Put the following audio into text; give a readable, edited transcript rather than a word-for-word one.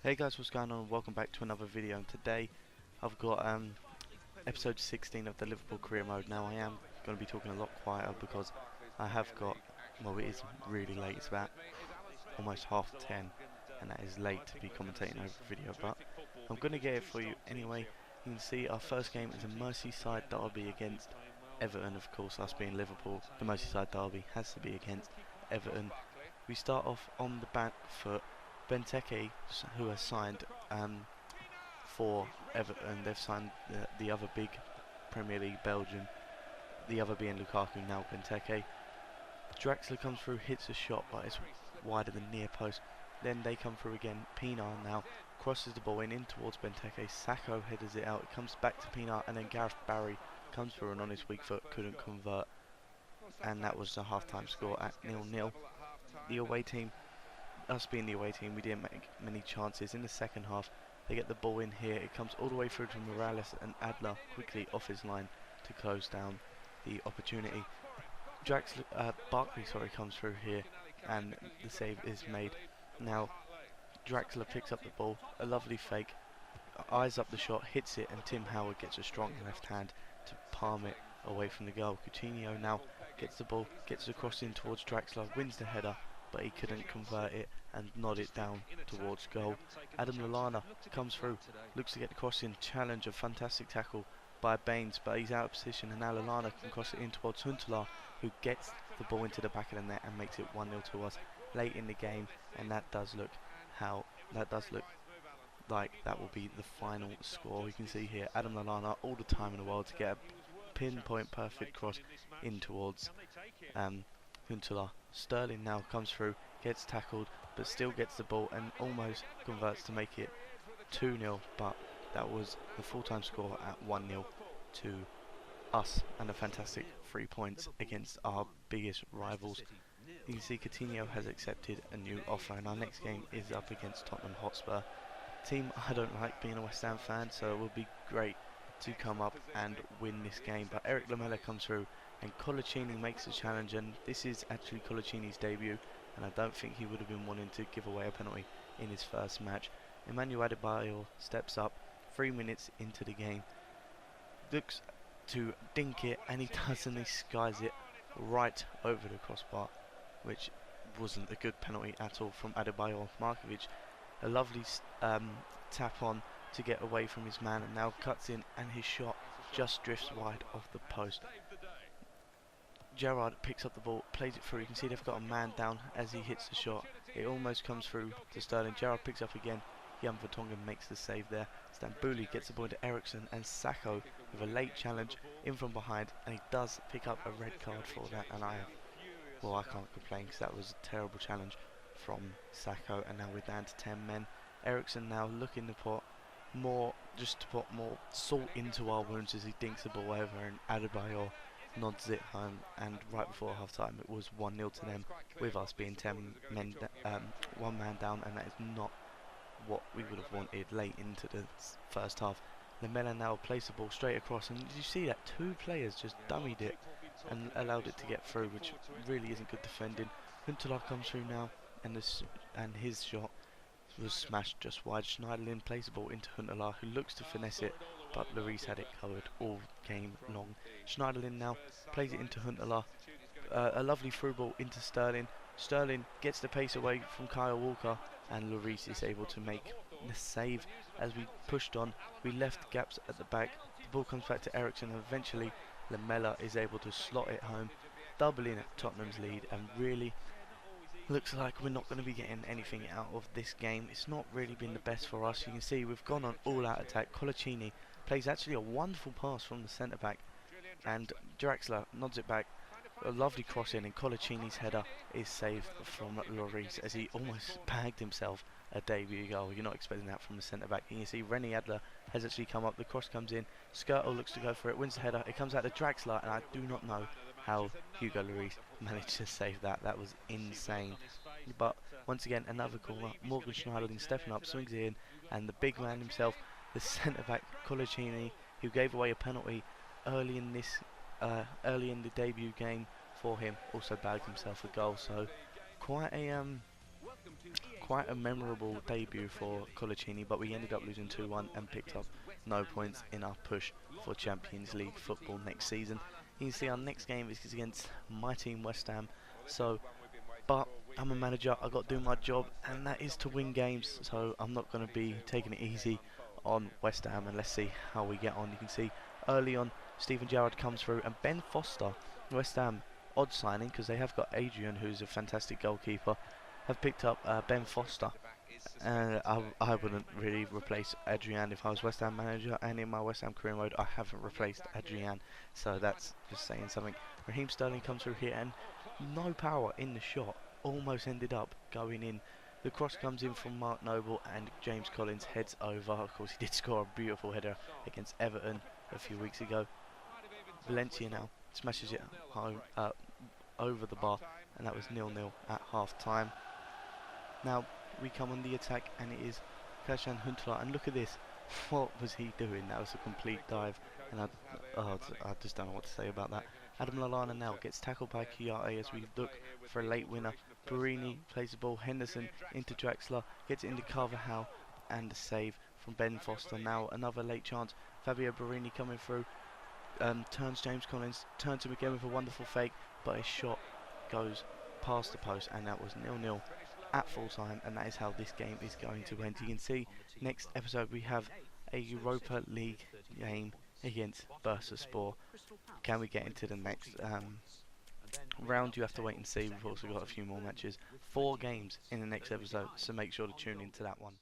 Hey guys, what's going on? Welcome back to another video, and today I've got episode 16 of the Liverpool career mode. Now I am going to be talking a lot quieter because I have got, well, it is really late. It's about almost 10:30 and that is late to be commentating over the video, but I'm going to get it for you anyway. You can see our first game is a Merseyside derby against Everton. Of course, us being Liverpool, the Merseyside derby has to be against Everton. We start off on the back foot. Benteke, who has signed for Everton, they've signed the other big Premier League Belgian, the other being Lukaku, now Benteke. Draxler comes through, hits a shot, but it's wider than near post. Then they come through again. Pienaar now crosses the ball in towards Benteke. Sacco headers it out. It comes back to Pienaar, and then Gareth Barry comes through and on his weak foot couldn't convert. And that was the half-time score at 0-0. The away team, us being the away team, we didn't make many chances. In the second half, they get the ball in here. It comes all the way through to Morales, and Adler quickly off his line to close down the opportunity. Barkley comes through here, and the save is made. Now Draxler picks up the ball, a lovely fake, eyes up the shot, hits it, and Tim Howard gets a strong left hand to palm it away from the goal. Coutinho now gets the ball, gets the cross in towards Draxler, wins the header, but he couldn't convert it and nod it down towards goal. Adam Lallana comes through, looks to get the cross in, challenge, a fantastic tackle by Baines, but he's out of position, and now Lallana can cross it in towards Huntelaar, who gets the ball into the back of the net and makes it 1-0 to us late in the game. And that does look like that will be the final score. We can see here Adam Lallana all the time in the world to get a pinpoint perfect cross in towards Huntelaar. Sterling now comes through, gets tackled, but still gets the ball and almost converts to make it 2-0, but that was the full-time score at 1-0 to us, and a fantastic 3 points against our biggest rivals. You can see Coutinho has accepted a new offer, and our next game is up against Tottenham Hotspur. Team I don't like being a West Ham fan, so it would be great to come up and win this game. But Eric Lamela comes through, and Colaccini makes the challenge, and this is actually Colaccini's debut, and I don't think he would have been wanting to give away a penalty in his first match. Emmanuel Adebayor steps up 3 minutes into the game, looks to dink it, and he does, and he skies it right over the crossbar, which wasn't a good penalty at all from Adebayor. Markovic, a lovely tap on to get away from his man, and now cuts in, and his shot just drifts wide off the post. Gerrard picks up the ball, plays it through. You can see they've got a man down as he hits the shot. It almost comes through to Sterling. Gerrard picks up again. Jan Vertonghen makes the save there. Stambouli gets the ball into Eriksson, and Sacco with a late challenge in from behind, and he does pick up a red card for that, and I can't complain because that was a terrible challenge from Sacco. And now we're down to 10 men. Eriksson now looking to put more salt into our wounds as he dinks the ball over, and Adebayor nods it home, and right before half time it was 1-0 to them, with us being 10 men, one man down, and that is not what we would have wanted late into the first half. Lamela now plays the ball straight across, and did you see that? 2 players just dummied it and allowed it to get through, which really isn't good defending. Huntelaar comes through now, and his shot was smashed just wide. Schneiderlin plays the ball into Huntelaar, who looks to finesse it, but Lloris had it covered all game long. Schneiderlin now plays it into Huntelaar, a lovely through ball into Sterling. Sterling gets the pace away from Kyle Walker, and Lloris is able to make the save. As we pushed on, we left gaps at the back. The ball comes back to Eriksson, and eventually Lamela is able to slot it home, doubling Tottenham's lead, and really looks like we're not going to be getting anything out of this game. It's not really been the best for us. You can see we've gone on all-out attack. Colaccini plays actually a wonderful pass from the centre-back, and Draxler nods it back. A lovely cross in, and Colaccini's header is saved from Lloris as he almost bagged himself a debut goal. You're not expecting that from the centre-back. You can see Rennie Adler has actually come up. The cross comes in. Skirtle looks to go for it, wins the header. It comes out to Draxler, and I do not know how Hugo Lloris managed to save that. That was insane. But once again, another corner. Morgan Schneiderlin stepping up, swings it in, and the big man himself, the centre-back Colaccini, who gave away a penalty early in the debut game for him, also bagged himself a goal. So quite quite a memorable debut for Colaccini, but we ended up losing 2-1 and picked up no points in our push for Champions League football next season. You can see our next game is against my team, West Ham. So, but I'm a manager, I've got to do my job, and that is to win games. So I'm not going to be taking it easy on West Ham, and let's see how we get on. You can see early on, Stephen Gerrard comes through, and Ben Foster, West Ham, odd signing because they have got Adrian, who's a fantastic goalkeeper, have picked up Ben Foster. I wouldn't really replace Adrian if I was West Ham manager, and in my West Ham career mode I haven't replaced Adrian, so that's just saying something. Raheem Sterling comes through here and no power in the shot, almost ended up going in. The cross comes in from Mark Noble and James Collins heads over. Of course he did score a beautiful header against Everton a few weeks ago. Valencia now smashes it home over the bar, and that was 0-0 at half time. Now we come on the attack, and it is Kashan Huntelaar, and look at this. What was he doing? That was a complete dive, and I just don't know what to say about that. Adam Lallana now gets tackled by Chiarte as we look for a late winner. Barini plays the ball, Henderson into Draxler, gets it into Carvajal, and a save from Ben Foster. Now another late chance, Fabio Barini coming through, turns James Collins, turns him again with a wonderful fake, but his shot goes past the post, and that was 0-0 at full time, and that is how this game is going to end. You can see next episode we have a Europa League game against Bursaspor. Can we get into the next round? You have to wait and see. We've also got a few more matches, 4 games in the next episode, so make sure to tune into that one.